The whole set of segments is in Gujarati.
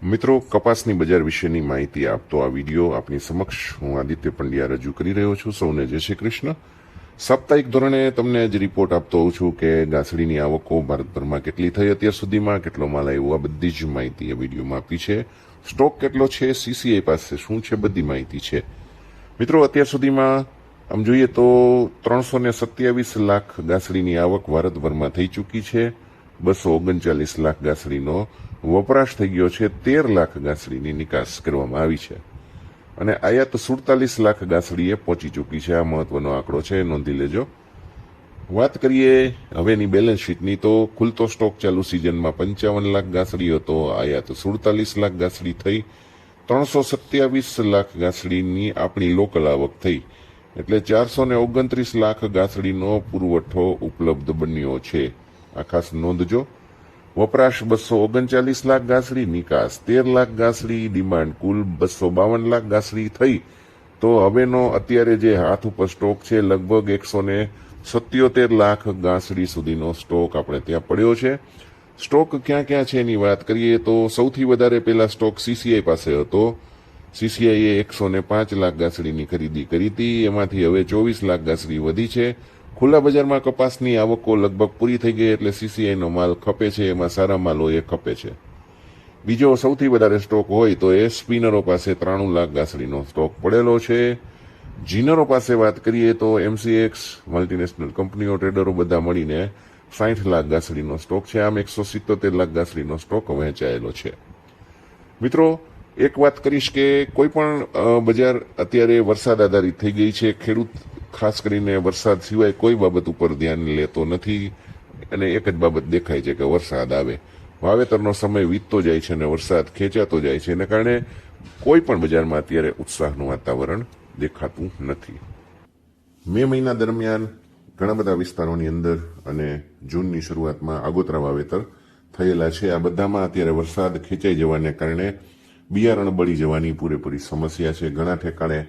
મિત્રો, કપાસની બજાર વિશેની માહિતી આપતો આ વિડીયો આપની સમક્ષ હું આદિત્ય પંડ્યા રજૂ કરી રહ્યો છું. સૌને જય શ્રી કૃષ્ણ. સાપ્તાહિક ધોરણે તમને જ રિપોર્ટ આપતો હોઉં છું કે ગાંસડીની આવકો ભારતભરમાં કેટલી થઈ અત્યાર સુધીમાં, કેટલો માલ આવ્યો, આ બધી જ માહિતી આ વિડીયોમાં આપી છે. સ્ટોક કેટલો છે, સીસીઆઈ પાસે શું છે, બધી માહિતી છે. મિત્રો, અત્યાર સુધીમાં આમ જોઈએ તો 327 લાખ ગાંસડીની આવક ભારતભરમાં થઈ ચૂકી છે. 239 લાખ ગાંસડીનો વપરાશ થઈ ગયો છે. 13 લાખ ગાંસડીની નિકાસ કરવામાં આવી છે અને આયાત 47 લાખ ગાંસડીએ પહોંચી ચૂકી છે. આ મહત્વનો આંકડો છે, નોંધી લેજો. વાત કરીએ હવેની બેલેન્સ શીટની તો ખુલતો સ્ટોક ચાલુ સિઝનમાં 55 લાખ ગાંસડી હતો. આયાત 47 લાખ ગાંસડી થઈ. 327 લાખ ગાંસડીની આપણી લોકલ આવક થઈ, એટલે 429 લાખ ગાંસડીનો પુરવઠો ઉપલબ્ધ બન્યો છે. આ ખાસ નોંધજો. વપરાશ 239 લાખ ગાંસડી, નિકાસ 13 લાખ ગાંસડી, ડિમાન્ડ કુલ 252 લાખ ગાંસડી થઈ. તો હવેનો અત્યારે જે હાથ ઉપર સ્ટોક છે લગભગ 177 લાખ ગાંસડી સુધીનો સ્ટોક આપણે ત્યાં પડ્યો છે. સ્ટોક ક્યાં ક્યાં છે એની વાત કરીએ તો સૌથી વધારે પહેલા સ્ટોક સીસીઆઈ પાસે હતો. સીસીઆઈએ 105 લાખ ગાંસડીની ખરીદી કરી હતી. એમાંથી હવે 24 લાખ ગાંસડી વધી છે. ખુલ્લા બજારમાં કપાસની આવકો લગભગ પૂરી થઈ ગઈ, એટલે સીસીઆઈનો માલ ખપે છે. એમાં સારા માલો એ ખપે છે. બીજો સૌથી વધારે સ્ટોક હોય તો એ સ્પિનરો પાસે 93 લાખ ગાંસડીનો સ્ટોક પડેલો છે. જીનરો પાસે વાત કરીએ તો એમસીએક્સ, મલ્ટીનેશનલ કંપનીઓ, ટ્રેડરો બધા મળીને 60 લાખ ગાંસડીનો સ્ટોક છે. આમ 177 લાખ ગાંસડીનો સ્ટોક વહેંચાયેલો છે. મિત્રો, એક વાત કરીશ કે કોઈ પણ બજાર અત્યારે વરસાદ આધારિત થઈ ગઈ છે. ખેડૂત ખાસ કરીને વરસાદ સિવાય કોઈ બાબત ઉપર ધ્યાન લેતો નથી અને એક જ બાબત દેખાય છે કે વરસાદ આવે. વાવેતરનો સમય વીતતો જાય છે અને વરસાદ ખેંચાતો જાય છે. એને કારણે કોઈ પણ બજારમાં અત્યારે ઉત્સાહનું વાતાવરણ દેખાતું નથી. મે મહિના દરમિયાન ઘણા બધા વિસ્તારોની અંદર અને જૂનની શરૂઆતમાં આગોતરા વાવેતર થયેલા છે. આ બધામાં અત્યારે વરસાદ ખેંચાઈ જવાને કારણે બિયારણ બળી જવાની પૂરેપૂરી સમસ્યા છે. ઘણા ઠેકાણે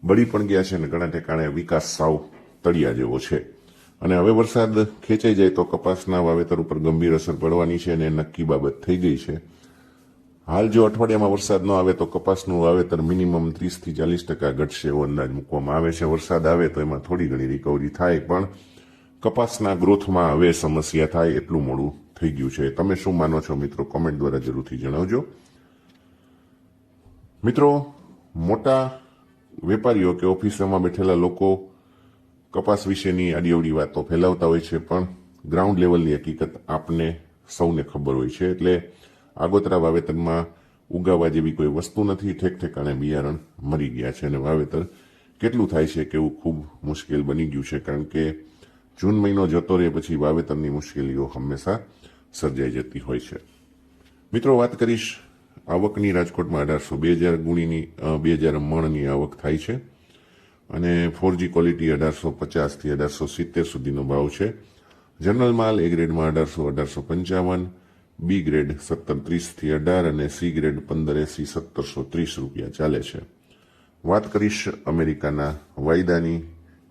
બળી પણ ગયા છે અને ઘણા ઠેકાણે વિકાસ સાવ તળિયા જેવો છે. અને હવે વરસાદ ખેંચાઈ જાય તો કપાસના વાવેતર ઉપર ગંભીર અસર પડવાની છે અને નક્કી બાબત થઈ ગઈ છે. હાલ જો અઠવાડિયામાં વરસાદ ન આવે તો કપાસનું વાવેતર મિનિમમ 30 થી 40% ઘટશે એવો અંદાજ મૂકવામાં આવે છે. વરસાદ આવે તો એમાં થોડી ઘણી રિકવરી થાય, પણ કપાસના ગ્રોથમાં હવે સમસ્યા થાય એટલું મોડું થઈ ગયું છે. તમે શું માનો છો મિત્રો? કોમેન્ટ દ્વારા જરૂરથી જણાવજો. મિત્રો, મોટા વેપારીઓ કે ઓફિસોમાં બેઠેલા લોકો કપાસ વિશેની આડીઅવળી વાતો ફેલાવતા હોય છે, પણ ગ્રાઉન્ડ લેવલની હકીકત આપને સૌને ખબર હોય છે. એટલે આગોતરા વાવેતરમાં ઉગાવવા જેવી કોઈ વસ્તુ નથી. ઠેક ઠેકાણે બિયારણ મરી ગયા છે અને વાવેતર કેટલું થાય છે કે એવું ખૂબ મુશ્કેલ બની ગયું છે, કારણ કે જૂન મહિનો જતો રહે પછી વાવેતરની મુશ્કેલીઓ હંમેશા સર્જાઈ જતી હોય છે. મિત્રો, વાત કરીશ આવકની. રાજકોટમાં 1800 2000 મણની આવક થાય છે અને 4G ક્વોલિટી 1850 થી 1870 સુધીનો ભાવ છે. જનરલ માલ એ ગ્રેડમાં 1800-1855, બી ગ્રેડ 1730 થી 18 અને સી ગ્રેડ 1580 1730 રૂપિયા ચાલે છે. વાત કરીશ અમેરિકાના વાયદાની,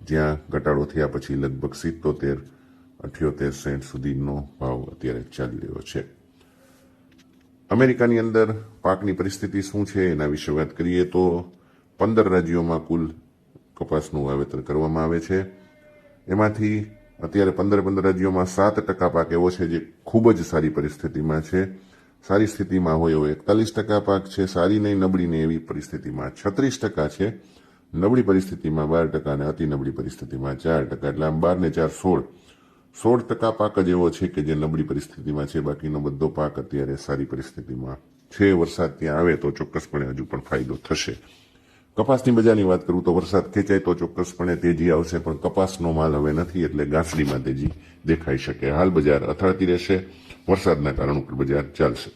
જ્યાં ઘટાડો થયા પછી લગભગ 77-78 સેન્ટ સુધીનો ભાવ અત્યારે ચાલી રહ્યો છે. અમેરિકાની અંદર પાકની પરિસ્થિતિ શું છે એના વિશે વાત કરીએ તો 15 રાજ્યોમાં કુલ કપાસનું વાવેતર કરવામાં આવે છે. એમાંથી અત્યારે 15 રાજ્યોમાં 7% પાક એવો છે જે ખૂબ જ સારી પરિસ્થિતિમાં છે. સારી સ્થિતિમાં હોય એવો 41% પાક છે. સારી નહીં નબળી નહીં એવી પરિસ્થિતિમાં 36% છે. નબળી પરિસ્થિતિમાં 12% અને અતિ નબળી પરિસ્થિતિમાં 4%. એટલે આમ 12 ને 4 16% પાક જ એવો છે કે જે નબળી પરિસ્થિતિમાં છે. બાકીનો બધો પાક અત્યારે સારી પરિસ્થિતિમાં છે. વરસાદ ત્યાં આવે તો ચોક્કસપણે હજુ પણ ફાયદો થશે. કપાસની બજારની વાત કરું તો વરસાદ ખેંચાય તો ચોક્કસપણે તેજી આવશે, પણ કપાસનો માલ હવે નથી, એટલે ગાંસડીમાં તેજી દેખાઈ શકે. હાલ બજાર અથાળતી રહેશે. વરસાદના કારણ ઉપર બજાર ચાલશે.